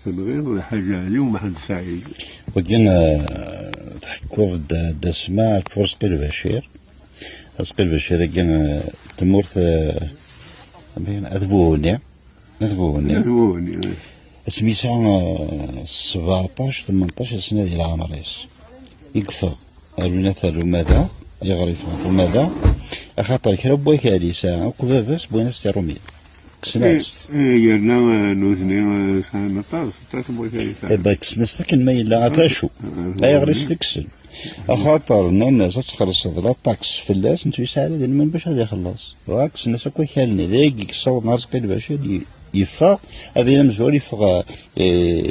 تنغير حاجة اليوم محمد سعيد. وكان تحكوض دسماء فرسقي البشير فرسقي البشير كان تمورث بين أذبوني اسمي ساعة 17 18 سنة ديال العمريس يكفى البنات الرمادة يغرف الرمادة أخاطر كربوي كالي ساعة وكبابس بويناس رومية كسناس يرنا نوزني سنة 16 بوي كالي ساعة باك كسناس لكن ما يلا عفاشو أي غريس تكسن أخاطر الناس تخلص لا طاكس في اللاس نتو يساعد ديال من باش غادي يخلص راك كسناس كوي كالني ذاك يكسر نارسقي باش يفا أبي مزور يفا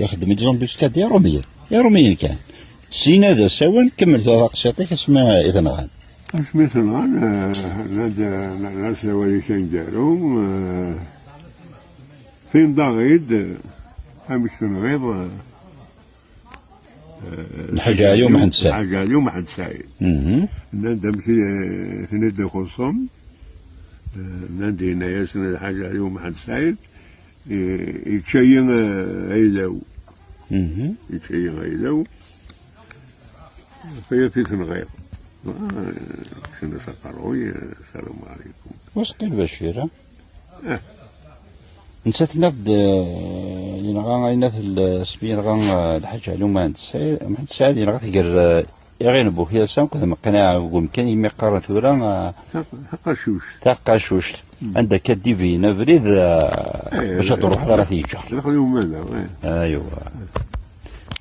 يخدم جون بيسكا ديال رومية يا رومية كان سينا ذا سوا كمل في رقصتك اسمها إذا نغان اسمي نغان لا سوالي شين دارو فين ضاغيد همش تنغيض الحاجة اليوم محمد سعيد الحاجة اليوم محمد سعيد ندم في ندى خصم ندي هنايا سنة الحاجة اليوم محمد سعيد يتشين عيلو يتشين عيلو في تنغيض سنة سقروي. السلام عليكم وسقي البشيرة نسات نفد ينغا ينات السبيل غا الحاجة اليوم محمد سعيد ينغا تقر يغين بوكيا سام كذا مقنع ومكان يمي قارن ثورا تاقاشوش عندك ديفي نفريد باش تروح هذا راه تيجر دخلوا ماذا ايوا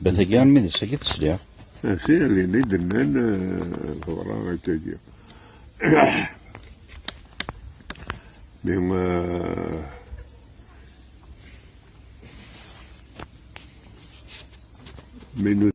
بتاكان ميد سكيت سليا سير اللي ندرنا فورا تاجي من